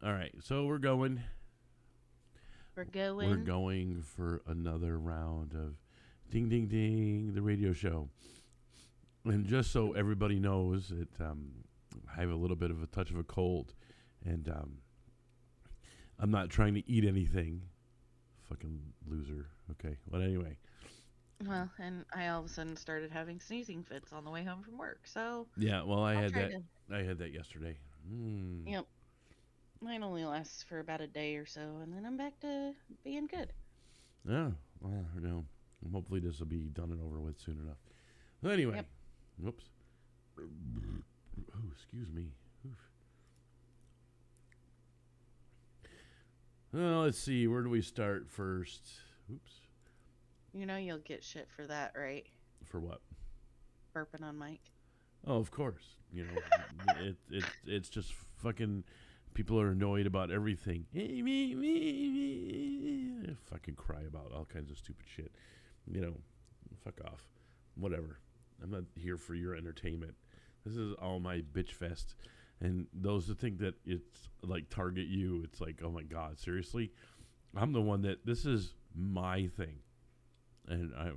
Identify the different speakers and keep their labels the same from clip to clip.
Speaker 1: All right, so we're going.
Speaker 2: We're
Speaker 1: We're
Speaker 2: going.
Speaker 1: going for another round of Ding Ding Ding, the radio show. And just so everybody knows, I have a little bit of a touch of a cold, and I'm not trying to eat anything. Fucking loser. Okay, but anyway,
Speaker 2: Well, and I all of a sudden started having sneezing fits on the way home from work. So
Speaker 1: yeah. Well, I
Speaker 2: I'll
Speaker 1: had
Speaker 2: try
Speaker 1: that.
Speaker 2: to.
Speaker 1: I had that yesterday. Mm.
Speaker 2: Yep. Mine only lasts for about a day or so, and then I'm back to being good.
Speaker 1: Yeah. Well, hopefully this will be done and over with soon enough. But anyway,
Speaker 2: Yep.
Speaker 1: whoops. Oh, excuse me. Oof. Well, let's see. Where do we start first? Oops.
Speaker 2: You know you'll get shit for that, right?
Speaker 1: For what?
Speaker 2: Burping on mic.
Speaker 1: Oh, of course. It's just fucking. People are annoyed about everything. Fucking cry about all kinds of stupid shit. You know, fuck off. Whatever. I'm not here for your entertainment. This is all my bitch fest. And those that think that it's like target you, it's like, oh my god, seriously? I'm the one that this is my thing. And I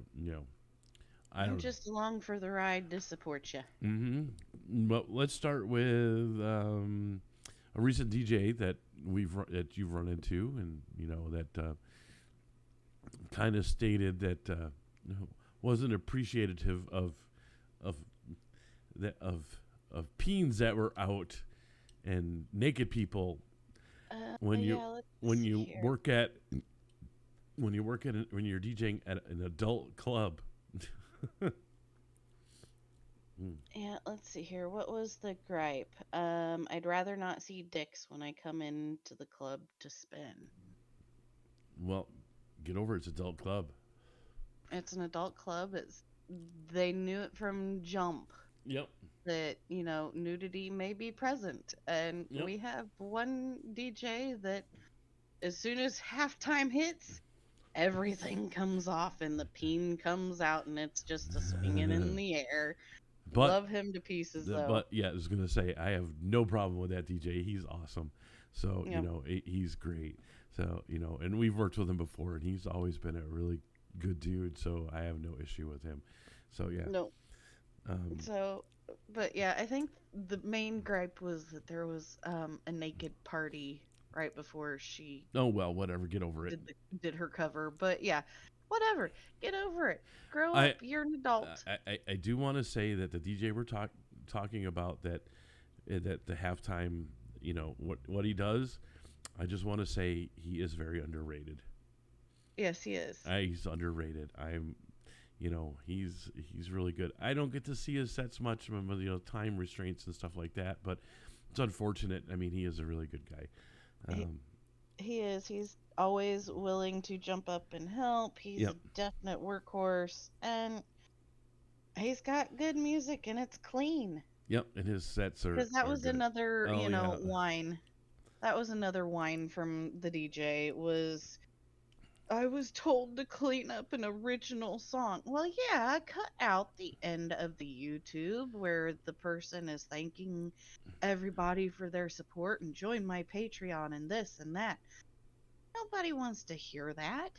Speaker 2: I'm
Speaker 1: don't
Speaker 2: just along for the ride to support you.
Speaker 1: But let's start with a recent DJ that you've run into, and that kind of stated that wasn't appreciative of of peens that were out and naked people when you
Speaker 2: Yeah, let's
Speaker 1: when
Speaker 2: see
Speaker 1: you
Speaker 2: here.
Speaker 1: work at when you're DJing at an adult club. Mm.
Speaker 2: Yeah, let's see here. What was the gripe? I'd rather not see dicks when I come into the club to spin.
Speaker 1: Well, get over it, it's adult club.
Speaker 2: It's an adult club. They knew it from jump
Speaker 1: Yep.
Speaker 2: that, nudity may be present. And
Speaker 1: Yep.
Speaker 2: we have one DJ that as soon as halftime hits, everything comes off and the peen comes out and it's just a swinging in the air.
Speaker 1: but
Speaker 2: Love him to pieces though.
Speaker 1: but yeah, I was gonna say I have no problem with that DJ. He's awesome. So
Speaker 2: Yeah.
Speaker 1: he's great. So and we've worked with him before, and he's always been a really good dude. So I have no issue with him. So yeah.
Speaker 2: No.
Speaker 1: Um,
Speaker 2: So, but yeah, I think the main gripe was that there was a naked party right before she
Speaker 1: oh well, whatever. Get over it.
Speaker 2: did her cover. But yeah, whatever. Get over it. Grow
Speaker 1: I
Speaker 2: up. You're an adult.
Speaker 1: I do want to say that the DJ we're talking about that the halftime, what he does. I just want to say he is very underrated.
Speaker 2: Yes, he is.
Speaker 1: He's underrated. He's really good. I don't get to see his sets much, time restraints and stuff like that. But it's unfortunate. I mean, he is a really good guy.
Speaker 2: He,
Speaker 1: Um,
Speaker 2: he is. He's always willing to jump up and help. He's a
Speaker 1: yep,
Speaker 2: definite workhorse, and he's got good music, and it's clean.
Speaker 1: yep. And his sets
Speaker 2: Because that
Speaker 1: are
Speaker 2: was
Speaker 1: good.
Speaker 2: another,
Speaker 1: Oh yeah.
Speaker 2: whine. That was another whine from the DJ was I was told to clean up an original song. Well, yeah, cut out the end of the YouTube where the person is thanking everybody for their support and join my Patreon and this and that. Nobody wants to hear that.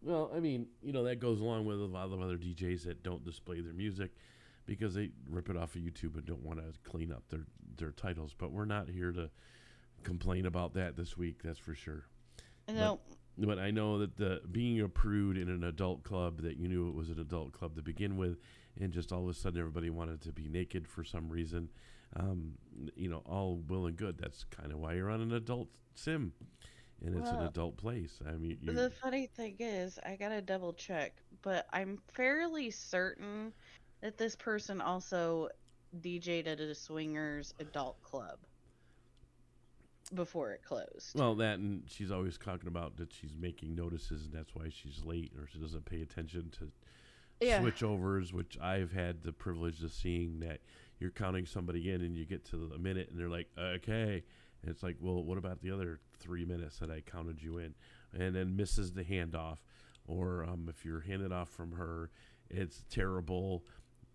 Speaker 1: Well, I mean, that goes along with a lot of other DJs that don't display their music because they rip it off of YouTube and don't want to clean up their titles. But we're not here to complain about that this week. That's for sure. But
Speaker 2: No,
Speaker 1: but I know that the being a prude in an adult club, that you knew it was an adult club to begin with, and just all of a sudden everybody wanted to be naked for some reason. Um, all well and good. That's kind of why you're on an adult sim, and it's an
Speaker 2: well,
Speaker 1: adult place. I mean,
Speaker 2: the funny thing is, I gotta double check, but I'm fairly certain that this person also DJ'd at a swingers adult club before it closed.
Speaker 1: well, that, and she's always talking about that she's making notices, and that's why she's late, or she doesn't pay attention to
Speaker 2: Yeah.
Speaker 1: switchovers, which I've had the privilege of seeing, that you're counting somebody in and you get to a minute and they're like, okay. And it's like, well, what about the other 3 minutes that I counted you in? And then misses the handoff. Or if you're handed off from her, it's terrible,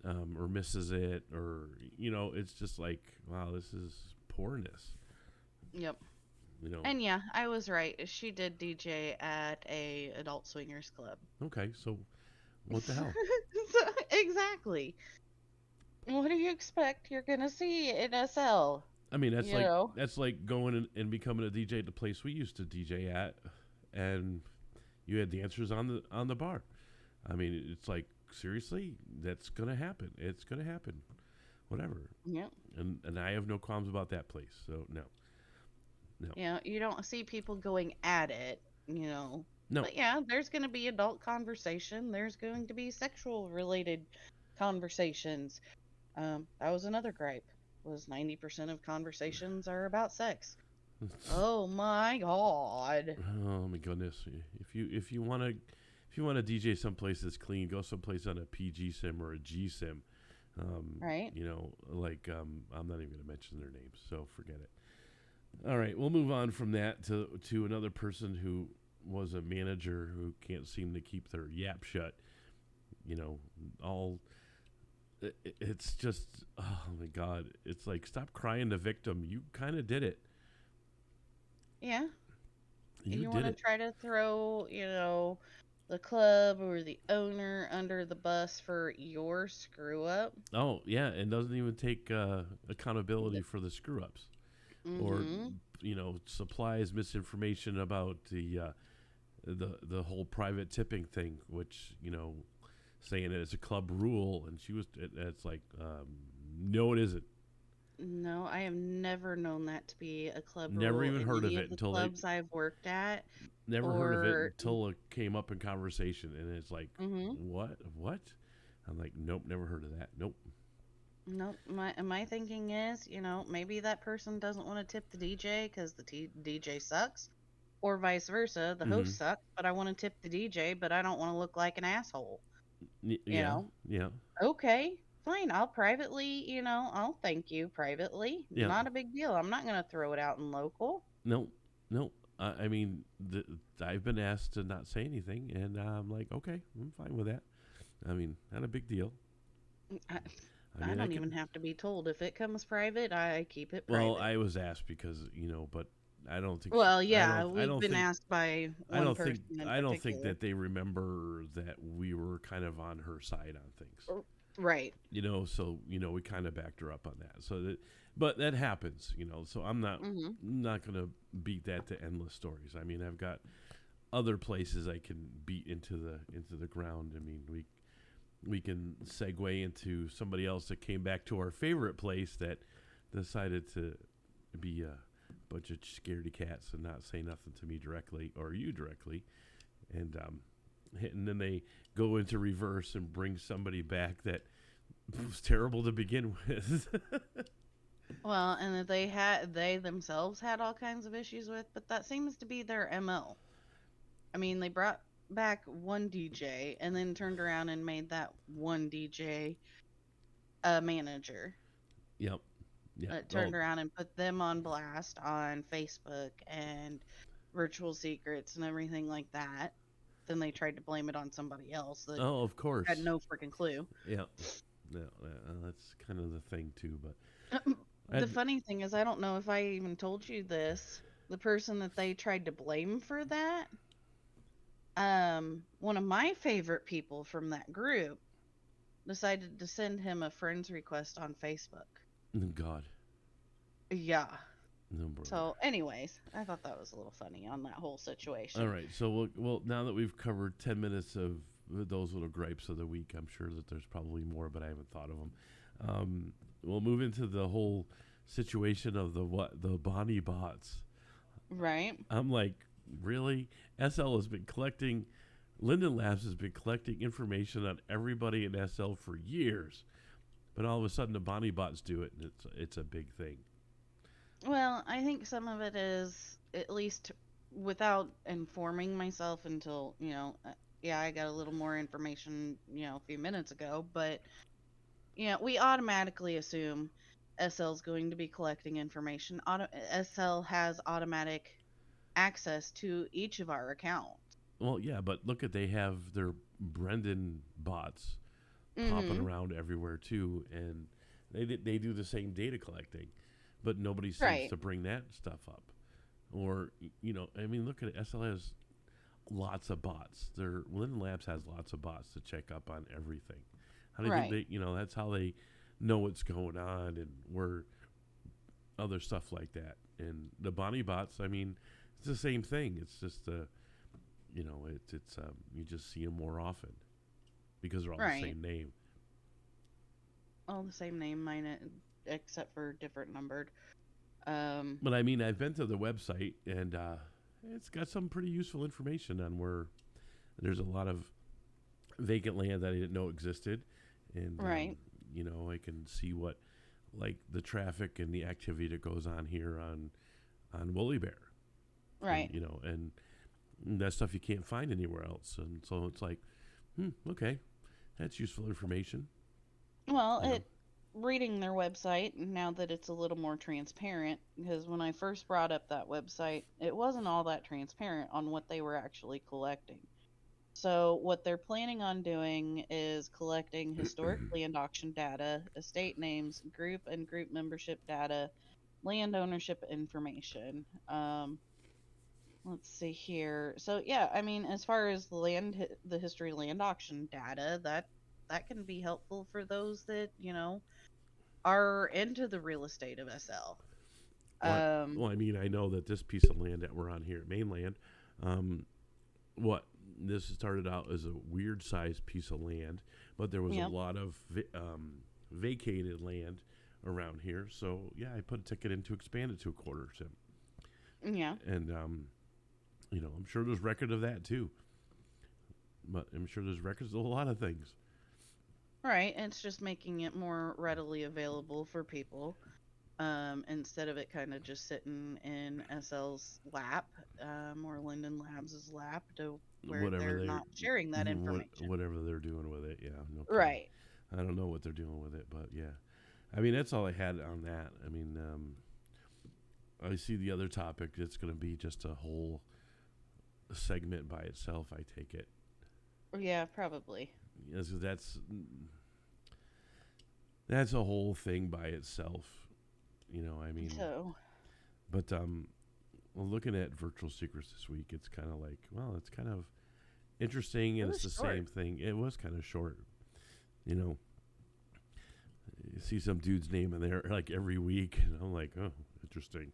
Speaker 1: or misses it. Or, it's just like, wow, this is poorness.
Speaker 2: Yep. And yeah, I was right. She did DJ at a adult swingers club.
Speaker 1: Okay, so what the hell?
Speaker 2: Exactly. What do you expect you're gonna see in SL?
Speaker 1: I mean,
Speaker 2: You know?
Speaker 1: that's like going and becoming a DJ at the place we used to DJ at, and you had dancers on the bar. I mean, it's like seriously, that's gonna happen. It's gonna happen. Whatever.
Speaker 2: Yeah.
Speaker 1: And I have no qualms about that place. So no, no,
Speaker 2: You don't see people going at it, you know.
Speaker 1: no.
Speaker 2: But yeah, there's going to be adult conversation. There's going to be sexual related conversations. That was another gripe. Was 90% of conversations are about sex. Oh my god.
Speaker 1: Oh my goodness! If you want to DJ someplace that's clean, go someplace on a PG sim or a G sim.
Speaker 2: Right?
Speaker 1: I'm not even going to mention their names, so forget it. All right, we'll move on from that to another person who was a manager who can't seem to keep their yap shut. You know, all it's just oh my god, it's like stop crying the victim. You kind of did it.
Speaker 2: Yeah.
Speaker 1: You
Speaker 2: You
Speaker 1: did
Speaker 2: want to
Speaker 1: it.
Speaker 2: try to throw, the club or the owner under the bus for your screw up?
Speaker 1: Oh yeah, and doesn't even take accountability for the screw ups or
Speaker 2: Mm-hmm.
Speaker 1: supplies misinformation about the whole private tipping thing, which saying it's a club rule, and it's like no, it isn't.
Speaker 2: No, I have never known that to be a club
Speaker 1: Never
Speaker 2: rule
Speaker 1: even
Speaker 2: in
Speaker 1: heard of
Speaker 2: any
Speaker 1: it
Speaker 2: of the
Speaker 1: until they
Speaker 2: clubs I've worked at.
Speaker 1: never heard of it
Speaker 2: Or,
Speaker 1: until it came up in conversation, and it's like
Speaker 2: mm-hmm.
Speaker 1: what? I'm like, nope, never heard of that. Nope.
Speaker 2: No, my thinking is, maybe that person doesn't want to tip the DJ because the DJ sucks, or vice versa, the
Speaker 1: Mm-hmm.
Speaker 2: host sucks, but I want to tip the DJ, but I don't want to look like an asshole. You
Speaker 1: Yeah,
Speaker 2: know,
Speaker 1: yeah,
Speaker 2: okay, fine, I'll privately, I'll thank you privately.
Speaker 1: yeah.
Speaker 2: Not a big deal. I'm not gonna throw it out in local.
Speaker 1: No, no. I mean, I've been asked to not say anything, and I'm like, okay, I'm fine with that. I mean, not a big deal.
Speaker 2: I,
Speaker 1: I
Speaker 2: I
Speaker 1: mean, I
Speaker 2: don't
Speaker 1: can.
Speaker 2: even have to be told. If it comes private, I keep it
Speaker 1: Well,
Speaker 2: private.
Speaker 1: I was asked because but I don't think
Speaker 2: Well,
Speaker 1: I
Speaker 2: yeah,
Speaker 1: don't. I
Speaker 2: we've
Speaker 1: don't
Speaker 2: been
Speaker 1: think.
Speaker 2: asked by
Speaker 1: I
Speaker 2: one
Speaker 1: don't think.
Speaker 2: person in
Speaker 1: I don't think
Speaker 2: particular.
Speaker 1: that they remember that we were kind of on her side on things.
Speaker 2: Right.
Speaker 1: So we kind of backed her up on that. But that happens. So I'm
Speaker 2: Hmm.
Speaker 1: not gonna beat that to endless stories. I mean, I've got other places I can beat into the ground. I mean, we can segue into somebody else that came back to our favorite place that decided to be a bunch of scaredy cats and not say nothing to me directly or you directly, and then they go into reverse and bring somebody back that was terrible to begin with.
Speaker 2: Well, and that they themselves had all kinds of issues with, but that seems to be their MO. I mean, they brought back one DJ and then turned around and made that one DJ a manager.
Speaker 1: Yep, yep. Oh,
Speaker 2: Turned around and put them on blast on Facebook and Virtual Secrets and everything like that. Then they tried to blame it on somebody else that
Speaker 1: oh, of
Speaker 2: had
Speaker 1: course.
Speaker 2: no freaking clue.
Speaker 1: Yeah, yeah. That's kind of the thing too. But
Speaker 2: The
Speaker 1: I'd,
Speaker 2: funny thing is, I don't know if I even told you this. The person that they tried to blame for that, one of my favorite people from that group decided to send him a friend's request on Facebook.
Speaker 1: God,
Speaker 2: Yeah.
Speaker 1: no brother.
Speaker 2: So, anyways, I thought that was a little funny on that whole
Speaker 1: All
Speaker 2: situation.
Speaker 1: right, so well now that we've covered 10 minutes of those little gripes of the week, I'm sure that there's probably more, but I haven't thought of them. We'll move into the whole situation of the Bonnie bots.
Speaker 2: Right?
Speaker 1: I'm like, really? SL has been collecting, Linden Labs has been collecting information on everybody in SL for years, but all of a sudden the Bonnie bots do it, and it's a big thing.
Speaker 2: Well, I think some of it is, at least without informing myself until, yeah, I got a little more information, a few minutes ago, but, we automatically assume SL's going to be collecting information. SL has automatic access to each of our accounts.
Speaker 1: Well, yeah, but look at they have their Brendan bots popping
Speaker 2: Mm-hmm.
Speaker 1: around everywhere too, and they do the same data collecting, but nobody seems
Speaker 2: Right.
Speaker 1: to bring that stuff up. Or I mean, look at it. SL has lots of bots. Linden Labs has lots of bots to check up on everything. How do you think
Speaker 2: Right.
Speaker 1: that's how they know what's going on and where other stuff like that. And the Bonnie bots, I mean, it's the same thing. It's just it's you just see them more often because they're all the
Speaker 2: Right.
Speaker 1: same name.
Speaker 2: All the same name, except for different numbered. Um,
Speaker 1: But I mean, I've been to the website and it's got some pretty useful information on where there's a lot of vacant land that I didn't know existed, and
Speaker 2: right.
Speaker 1: I can see what like the traffic and the activity that goes on here on Woolly Bear, and
Speaker 2: Right.
Speaker 1: and that stuff you can't find anywhere else, and so it's like, okay, that's useful information,
Speaker 2: Well,
Speaker 1: you know.
Speaker 2: reading their website now that it's a little more transparent, because when I first brought up that website, it wasn't all that transparent on what they were actually collecting. So, what they're planning on doing is collecting historic land auction data, estate names, group and group membership data, land ownership information. Let's see here. So, yeah, I mean, as far as the history land auction data, that can be helpful for those that are into the real estate of SL.
Speaker 1: What?
Speaker 2: Um,
Speaker 1: Well, I mean, I know that this piece of land that we're on here at Mainland, um, what this started out as a weird sized piece of land, but there was a
Speaker 2: yeah,
Speaker 1: lot of vacated land around here. So yeah, I put a ticket in to expand it to a quarter sim,
Speaker 2: yeah,
Speaker 1: and I'm sure there's record of that too. But I'm sure there's records of a lot of things.
Speaker 2: right. It's just making it more readily available for people. Instead of it kind of just sitting in SL's lap, or Linden Labs' lap, to where
Speaker 1: Whatever
Speaker 2: they're
Speaker 1: they,
Speaker 2: not sharing that information.
Speaker 1: whatever they're doing with it, yeah, no kidding.
Speaker 2: Right.
Speaker 1: I don't know what they're doing with it, but yeah, I mean that's all I had on that. I mean, I see the other topic. It's going to be just a whole segment by itself. I take it.
Speaker 2: Yeah, probably.
Speaker 1: Yes, that's a whole thing by itself. I mean,
Speaker 2: So,
Speaker 1: but well, looking at Virtual Secrets this week, it's kind of like, well, it's kind of interesting,
Speaker 2: it
Speaker 1: and it's
Speaker 2: was
Speaker 1: the
Speaker 2: short.
Speaker 1: same thing. It was kind of short. You know, you see some dude's name in there like every week, and I'm like, oh, interesting.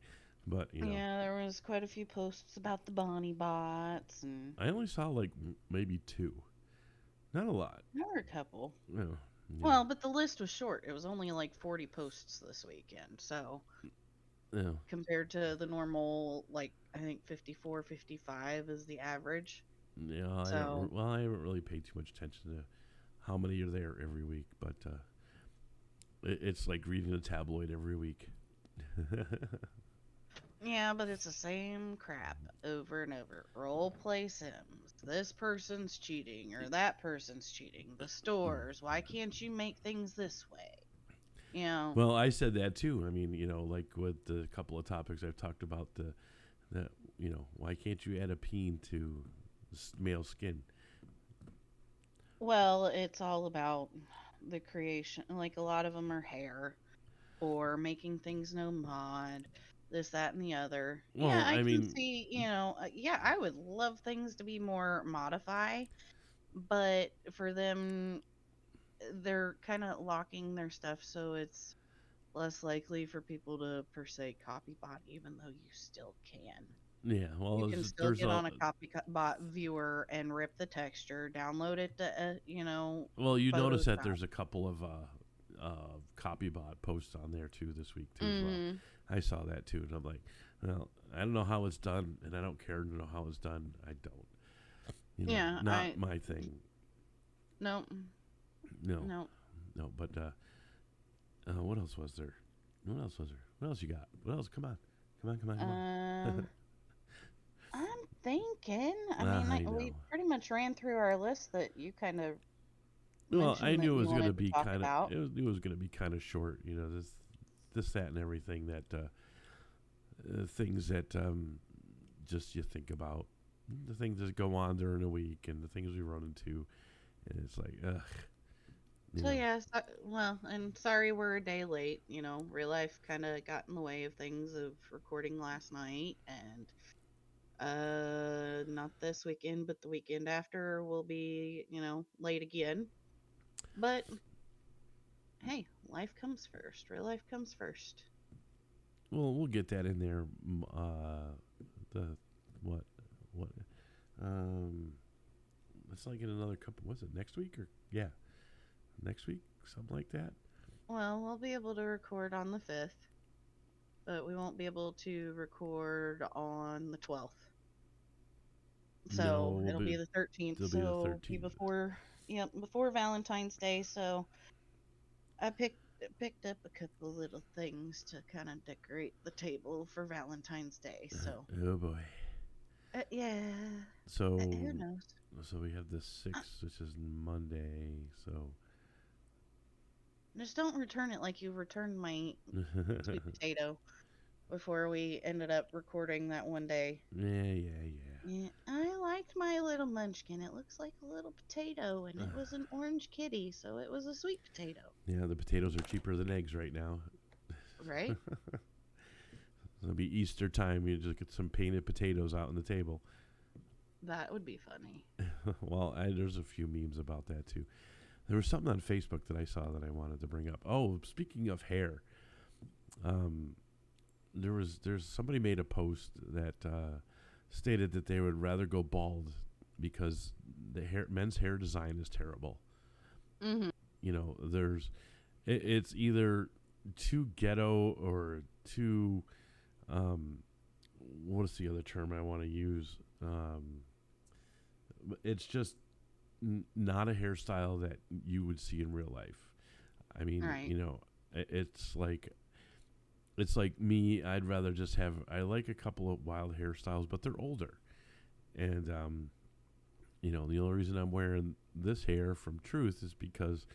Speaker 1: But
Speaker 2: Yeah, there was quite a few posts about the Bonnie bots, and
Speaker 1: I only saw like maybe two, not a lot.
Speaker 2: there were a couple.
Speaker 1: No,
Speaker 2: Well, but the list was short. It was only like 40 posts this weekend. So,
Speaker 1: no.
Speaker 2: compared to the normal, like, I think 54, 55 is the average.
Speaker 1: Yeah, I don't.
Speaker 2: So,
Speaker 1: Well, I haven't really paid too much attention to how many are there every week, but it's like reading a tabloid every week.
Speaker 2: yeah, but it's the same crap over and over. Role play sims. This person's cheating or that person's cheating. The stores. Why can't you make things this way? You know,
Speaker 1: Well, I said that too. I mean, like with the couple of topics I've talked about, that why can't you add a peen to male skin?
Speaker 2: well, it's all about the creation. Like, a lot of them are hair or making things no mod, this, that, and the other. Yeah,
Speaker 1: Well,
Speaker 2: I
Speaker 1: I
Speaker 2: can
Speaker 1: mean,
Speaker 2: see, yeah, I would love things to be more modify, but for them, they're kind of locking their stuff so it's less likely for people to per se copy bot, even though you still can.
Speaker 1: yeah.
Speaker 2: You
Speaker 1: Well,
Speaker 2: can still
Speaker 1: there's
Speaker 2: get
Speaker 1: a
Speaker 2: on a copy bot viewer and rip the texture, download it to,
Speaker 1: well. You notice that
Speaker 2: Photoshop.
Speaker 1: there's a couple of copybot posts on there too this week too as well.
Speaker 2: Hmm.
Speaker 1: I saw that too, and I'm like, well, I don't know how it's done, and I don't care to know how it's done. I don't.
Speaker 2: Yeah,
Speaker 1: Not my thing.
Speaker 2: no,
Speaker 1: No,
Speaker 2: no.
Speaker 1: no. But what else was there? What else was there? What else you got? What else? Come on, come on, come on, come on.
Speaker 2: Um, I'm thinking. I mean,
Speaker 1: I
Speaker 2: we
Speaker 1: know.
Speaker 2: pretty much ran through our list that you kind of
Speaker 1: Well, I
Speaker 2: mentioned that
Speaker 1: knew it
Speaker 2: you
Speaker 1: was going to
Speaker 2: wanted to
Speaker 1: be
Speaker 2: talk
Speaker 1: kind of.
Speaker 2: about.
Speaker 1: It was going to be kind of short. This, that, and everything that things that just you think about, the things that go on during the week, and the things we run into, and it's like, ugh, You
Speaker 2: So
Speaker 1: know.
Speaker 2: yeah, well, and sorry we're a day late. Real life kind of got in the way of things of recording last night, and not this weekend, but the weekend after will be, late again. But hey, life comes first. Real life comes first.
Speaker 1: Well, we'll get that in there. The what what um it's like in another couple. Was it next week or yeah, next week, something like that.
Speaker 2: Well, we'll be able to record on the 5th, but we won't be able to record on the 12th.
Speaker 1: No,
Speaker 2: So it'll be the 13th.
Speaker 1: it'll be the
Speaker 2: So be
Speaker 1: 13th.
Speaker 2: before, yep, before Valentine's Day. So I picked up a couple little things to kind of decorate the table for Valentine's Day. So
Speaker 1: Oh boy.
Speaker 2: yeah, who
Speaker 1: So
Speaker 2: knows?
Speaker 1: so we have the sixth, which is Monday. So
Speaker 2: Just don't return it like you returned my
Speaker 1: yeah,
Speaker 2: sweet potato before we ended up recording that one day.
Speaker 1: yeah.
Speaker 2: Yeah, I liked my little munchkin. It looks like a little potato, and it was an orange kitty, so it was a sweet potato,
Speaker 1: Yeah, the potatoes are cheaper than eggs right now.
Speaker 2: right?
Speaker 1: It'll be Easter time. You just get some painted potatoes out on the table.
Speaker 2: That would be funny.
Speaker 1: Well, there's a few memes about that too. There was something on Facebook that I saw that I wanted to bring up. Oh, speaking of hair, um, there's somebody made a post that stated that they would rather go bald because men's hair design is terrible.
Speaker 2: Hmm.
Speaker 1: It's either too ghetto or too um, what is the other term I want to use? It's just not a hairstyle that you would see in real life. I mean,
Speaker 2: Right.
Speaker 1: it's like me. I'd rather just have. I like a couple of wild hairstyles, but they're older, and the only reason I'm wearing this hair from Truth is because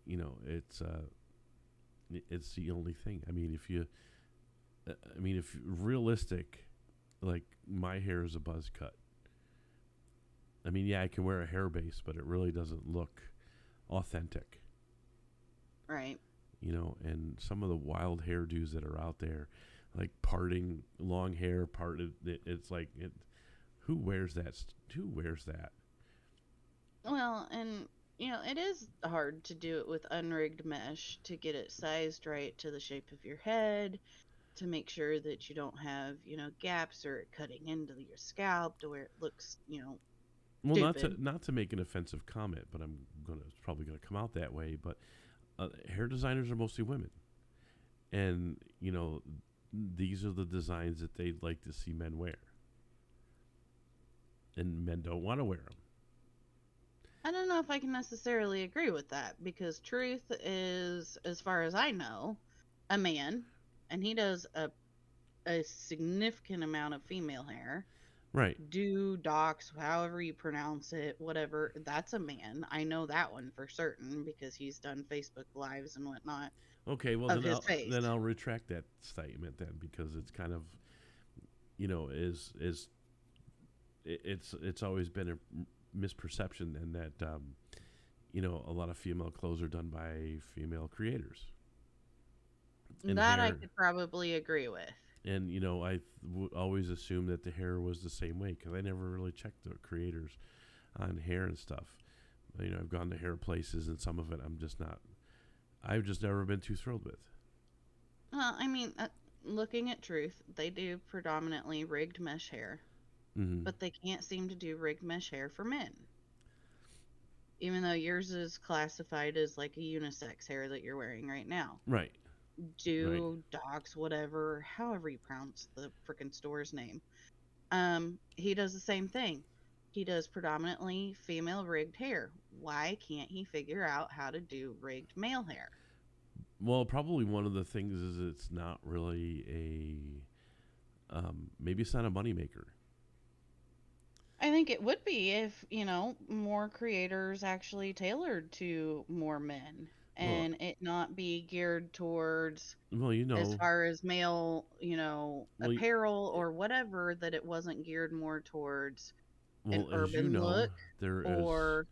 Speaker 1: it's the only thing. If realistic, like my hair is a buzz cut. I mean, yeah, I can wear a hair base, but it really doesn't look authentic.
Speaker 2: Right.
Speaker 1: And some of the wild hairdos that are out there, like parting long hair, parted. It's like it. Who wears that? Who wears that?
Speaker 2: Well, and it is hard to do it with unrigged mesh to get it sized right to the shape of your head, to make sure that you don't have, gaps or it cutting into your scalp to where it looks,
Speaker 1: Well, not to
Speaker 2: stupid.
Speaker 1: not to make an offensive comment, but it's probably gonna come out that way. But hair designers are mostly women, and these are the designs that they'd like to see men wear, and men don't want to wear them.
Speaker 2: I don't know if I can necessarily agree with that because Truth is, as far as I know, a man, and he does a significant amount of female hair.
Speaker 1: Right.
Speaker 2: Do docs, however you pronounce it, whatever. That's a man. I know that one for certain because he's done Facebook lives and whatnot
Speaker 1: Okay. Well,
Speaker 2: of
Speaker 1: then
Speaker 2: his
Speaker 1: I'll
Speaker 2: face.
Speaker 1: then I'll retract that statement then because it's kind of is it's always been a misperception and that a lot of female clothes are done by female creators and
Speaker 2: That I
Speaker 1: hair.
Speaker 2: could probably agree with.
Speaker 1: And I would always assume that the hair was the same way because I never really checked the creators on hair and stuff. I've gone to hair places and some of it I've just never been too thrilled with.
Speaker 2: Well, I mean, looking at Truth, they do predominantly rigged mesh hair,
Speaker 1: Mm-hmm.
Speaker 2: but they can't seem to do rigged mesh hair for men. Even though yours is classified as like a unisex hair that you're wearing right now.
Speaker 1: Right, right.
Speaker 2: Do docs, whatever, however you pronounce the freaking store's name. He does the same thing. He does predominantly female rigged hair. Why can't he figure out how to do rigged male hair?
Speaker 1: Well, probably one of the things is it's not really maybe it's not a moneymaker.
Speaker 2: I think it would be if, more creators actually tailored to more men
Speaker 1: Well,
Speaker 2: and it not be geared towards,
Speaker 1: well,
Speaker 2: as far as male,
Speaker 1: well,
Speaker 2: apparel or whatever, that it wasn't geared more towards an
Speaker 1: as you
Speaker 2: urban
Speaker 1: know,
Speaker 2: look
Speaker 1: there is
Speaker 2: or.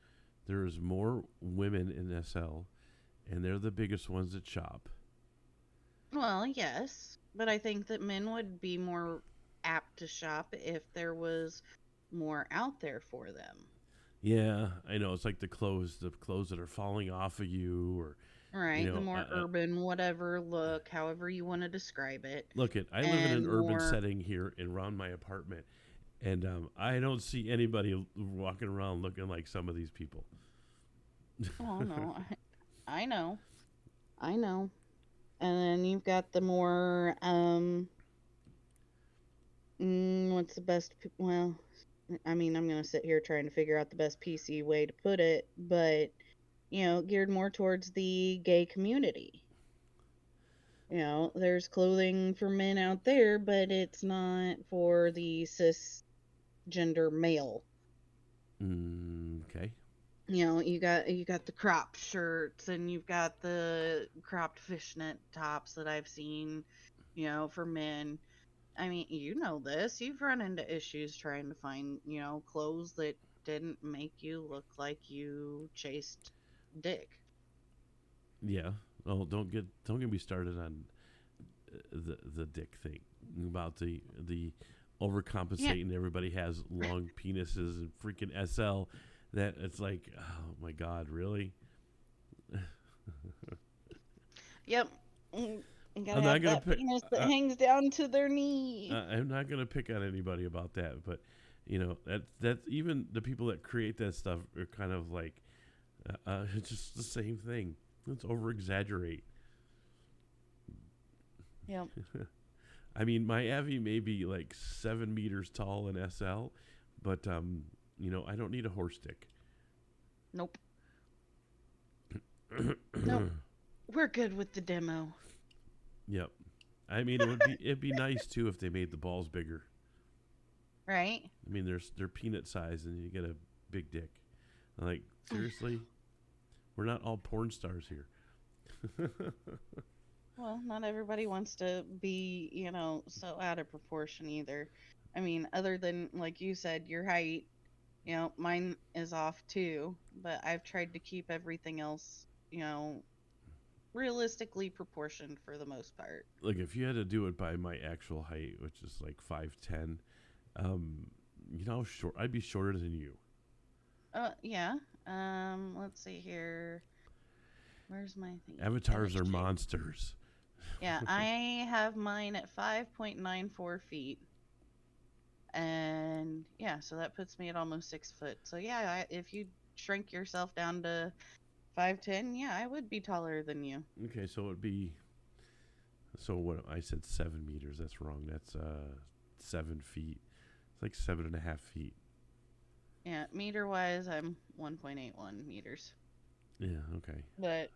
Speaker 1: There's more women in SL, and they're the biggest ones that shop.
Speaker 2: Well, yes, but I think that men would be more apt to shop if there was more out there for them.
Speaker 1: Yeah, I know. It's like the clothes that are falling off of you, or you
Speaker 2: Right? The
Speaker 1: know,
Speaker 2: more urban, whatever look, however you want to describe it,
Speaker 1: look at. I live in an
Speaker 2: and
Speaker 1: urban
Speaker 2: more.
Speaker 1: setting here around my apartment, and I don't see anybody walking around looking like some of these people.
Speaker 2: Oh no, I know, I know. And then you've got the more what's the best? Well, I mean, I'm gonna sit here trying to figure out the best PC way to put it, but geared more towards the gay community. There's clothing for men out there, but it's not for the cisgender male.
Speaker 1: Okay.
Speaker 2: You got the cropped shirts, and you've got the cropped fishnet tops that I've seen, for men. I mean, you know this. You've run into issues trying to find, clothes that didn't make you look like you chased dick.
Speaker 1: Yeah. Oh, don't get me started on the dick thing about the
Speaker 2: Yeah.
Speaker 1: overcompensating. Everybody has long penises and freaking SL. That it's like, oh my god, really?
Speaker 2: Yep. You gotta
Speaker 1: I'm not
Speaker 2: have
Speaker 1: gonna
Speaker 2: that
Speaker 1: pick.
Speaker 2: penis that hangs down to their knee.
Speaker 1: I'm not gonna pick on anybody about that, but that even the people that create that stuff are kind of like it's just the same thing. Let's over exaggerate.
Speaker 2: Yep.
Speaker 1: I mean, my Avi may be like 7 meters tall in SL, but I don't need a horse dick.
Speaker 2: Nope. Nope. We're good with the demo.
Speaker 1: Yep. I mean, it'd be nice too if they made the balls bigger.
Speaker 2: Right?
Speaker 1: I mean, they're peanut size, and you get a big dick. Like seriously, we're not all porn stars here.
Speaker 2: Well, not everybody wants to be, so out of proportion either. I mean, other than, like you said, your height, mine is off too, but I've tried to keep everything else, realistically proportioned for the most part.
Speaker 1: Like if you had to do it by my actual height, which is like 5'10", um, short I'd be shorter than you.
Speaker 2: Yeah. Let's see here. Where's my thing?
Speaker 1: Avatars
Speaker 2: Image
Speaker 1: are
Speaker 2: change.
Speaker 1: monsters.
Speaker 2: Yeah, I have mine at 5.94 feet. And yeah, so that puts me at almost 6 foot. So yeah, if you shrink yourself down to 5'10", yeah, I would be taller than you.
Speaker 1: Okay, so it'd be so what I said 7 meters. That's wrong. That's 7 feet. It's like 7.5 feet.
Speaker 2: Yeah, meter wise, I'm 1.81 meters.
Speaker 1: Yeah. Okay.
Speaker 2: But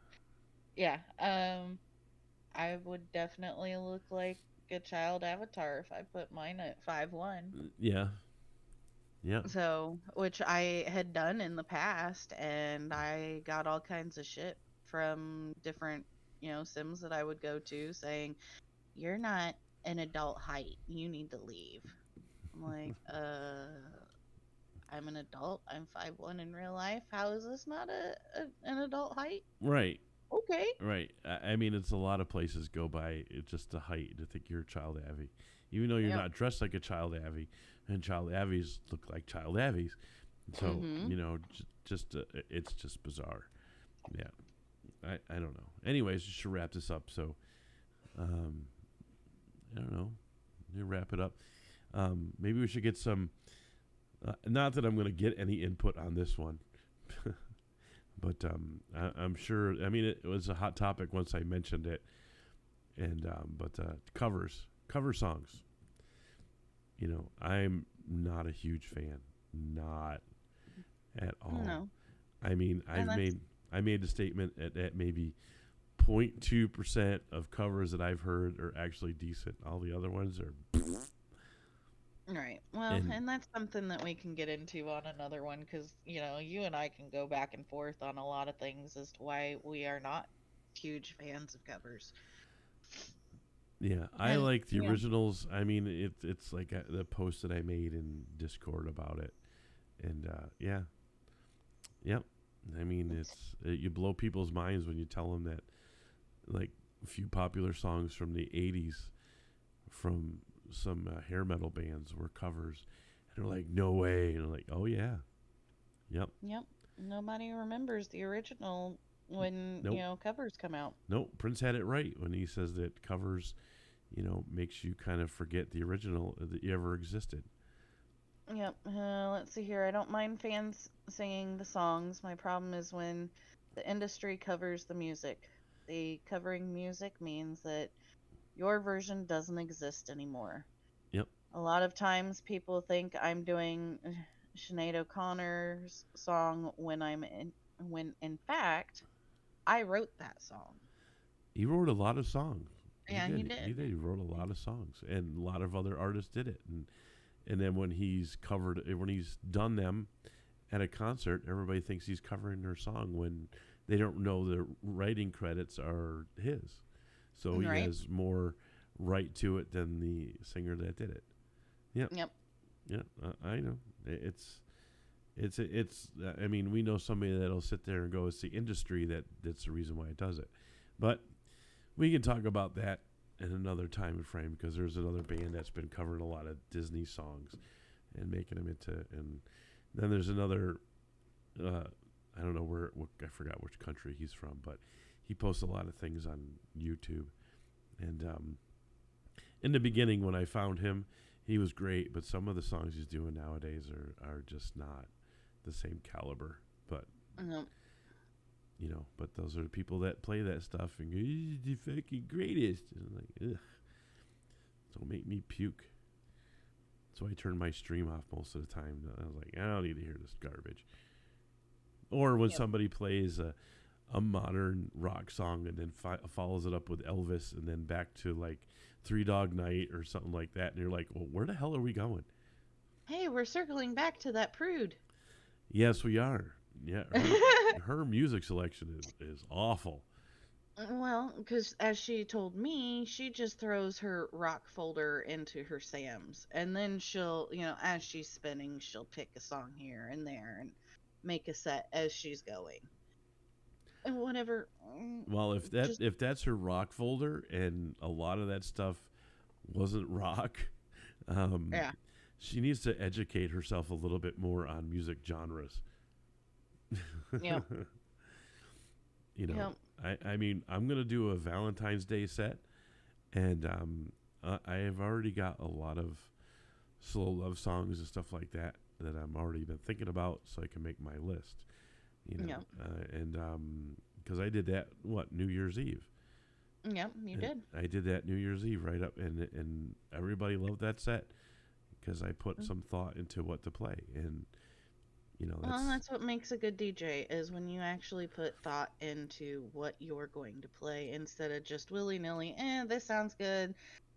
Speaker 2: yeah, I would definitely look like a child avatar if I put mine at 5'1".
Speaker 1: Yeah. Yeah.
Speaker 2: So, which I had done in the past, and I got all kinds of shit from different, Sims that I would go to saying, "You're not an adult height. You need to leave." I'm like, I'm an adult. I'm 5'1" in real life. How is this not an adult height?
Speaker 1: Right.
Speaker 2: Okay.
Speaker 1: Right. I mean, it's a lot of places go by just the height to think you're a child Avi, even though you're
Speaker 2: Yep.
Speaker 1: not dressed like a child Avi, and child Avis look like child Avis. So
Speaker 2: Mhm.
Speaker 1: it's just bizarre. Yeah. I don't know. Anyways, just to wrap this up. So, um, I don't know. You wrap it up. Maybe we should get some. Not that I'm going to get any input on this one, but I'm sure. I mean, it was a hot topic once I mentioned it, and but cover songs. I'm not a huge fan, not at all.
Speaker 2: No.
Speaker 1: I mean,
Speaker 2: And that's
Speaker 1: I made the statement at maybe 0.2% of covers that I've heard are actually decent. All the other ones are
Speaker 2: right. Well,
Speaker 1: and
Speaker 2: and that's something that we can get into on another one because, you and I can go back and forth on a lot of things as to why we are not huge fans of covers.
Speaker 1: yeah, I
Speaker 2: And,
Speaker 1: like the originals. I mean, it's like the post that I made in Discord about it, and yeah, yep. I mean, you blow people's minds when you tell them that, like, a few popular songs from the 80s from some hair metal bands were covers. And they're like, no way. And I'm like, oh, yeah. Yep.
Speaker 2: Yep. Nobody remembers the original when,
Speaker 1: Nope.
Speaker 2: covers come out.
Speaker 1: Nope. Prince had it right when he says that covers, makes you kind of forget the original that ever existed.
Speaker 2: Yep. Let's see here. I don't mind fans singing the songs. My problem is when the industry covers the music. The covering music means that your version doesn't exist anymore.
Speaker 1: Yep.
Speaker 2: A lot of times people think I'm doing Sinead O'Connor's song when in fact I wrote that song.
Speaker 1: He wrote a lot of songs. He
Speaker 2: Yeah, he
Speaker 1: did. He
Speaker 2: did.
Speaker 1: did. He wrote a lot of songs, and a lot of other artists did it. And then when he's done them at a concert, everybody thinks he's covering their song when they don't know the writing credits are his. So he
Speaker 2: Right?
Speaker 1: has more right to it than the singer that did it. Yep.
Speaker 2: Yep.
Speaker 1: Yeah, I know. It's. I mean, we know somebody that'll sit there and go, "It's the industry that's the reason why it does it." But we can talk about that in another time frame because there's another band that's been covering a lot of Disney songs and making them into. And then there's another. I don't know I forgot which country he's from, but he posts a lot of things on YouTube. And in the beginning, when I found him, he was great, but some of the songs he's doing nowadays are just not the same caliber. But
Speaker 2: Yep.
Speaker 1: but those are the people that play that stuff and go, "He's the fucking greatest." And I'm like, ugh, don't make me puke. So I turned my stream off most of the time. I was like, I don't need to hear this garbage. Or when
Speaker 2: Yep.
Speaker 1: somebody plays a modern rock song and then follows it up with Elvis and then back to like Three Dog Night or something like that, and you're like, well, where the hell are we going?
Speaker 2: Hey, we're circling back to that prude.
Speaker 1: Yes, we are. Yeah, her music selection is awful.
Speaker 2: Well, because as she told me, she just throws her rock folder into her Sam's, and then she'll, as she's spinning, she'll pick a song here and there and make a set as she's going. And whatever.
Speaker 1: Well,
Speaker 2: Just
Speaker 1: if that's her rock folder and a lot of that stuff wasn't rock, um,
Speaker 2: yeah,
Speaker 1: she needs to educate herself a little bit more on music genres.
Speaker 2: yeah,
Speaker 1: you know,
Speaker 2: yeah.
Speaker 1: I mean, I'm gonna do a Valentine's Day set, and I have already got a lot of slow love songs and stuff like that I'm already been thinking about, so I can make my list.
Speaker 2: Yeah.
Speaker 1: And because I did that New Year's Eve.
Speaker 2: Yeah, you did.
Speaker 1: I did that New Year's Eve right up, and everybody loved that set because I put some thought into what to play, and
Speaker 2: Well, that's what makes a good DJ is when you actually put thought into what you're going to play instead of just willy-nilly, this sounds good.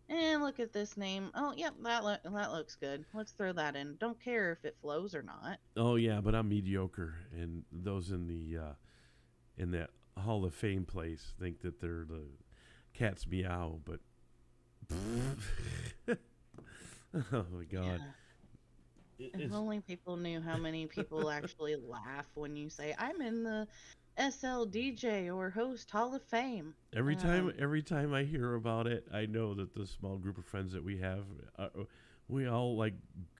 Speaker 2: Look at this name. Oh, yep, that looks good. Let's throw that in. Don't care if it flows or not.
Speaker 1: oh yeah, but I'm mediocre, and those in that Hall of Fame place think that they're the cat's meow, but oh my god.
Speaker 2: Yeah. If only people knew how many people actually laugh when you say, I'm in the SLDJ or Host Hall of Fame.
Speaker 1: Every time I hear about it, I know that the small group of friends that we have, we all like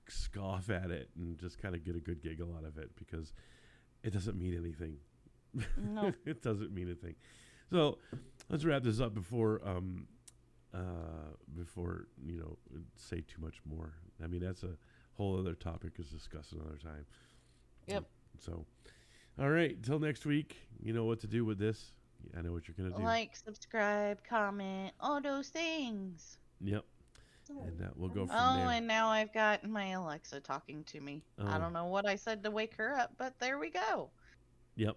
Speaker 1: scoff at it and just kind of get a good giggle out of it because it doesn't mean anything.
Speaker 2: No.
Speaker 1: It doesn't mean anything. So let's wrap this up before say too much more. I mean, that's a whole other topic is discussed another time.
Speaker 2: Yep.
Speaker 1: So, all right, till next week. You know what to do with this. I know what you're gonna do.
Speaker 2: Like, subscribe, comment, all those things.
Speaker 1: Yep. And we'll go from
Speaker 2: Oh,
Speaker 1: there.
Speaker 2: and now I've got my Alexa talking to me. I don't know what I said to wake her up, but there we go.
Speaker 1: Yep.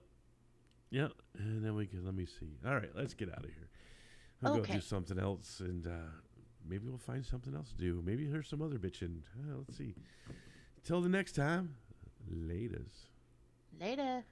Speaker 1: Yep. And then let me see. All right, let's get out of here. I'll go do something else, and maybe we'll find something else to do. Maybe there's some other bitching. Let's see. Till the next time, laters.
Speaker 2: Later.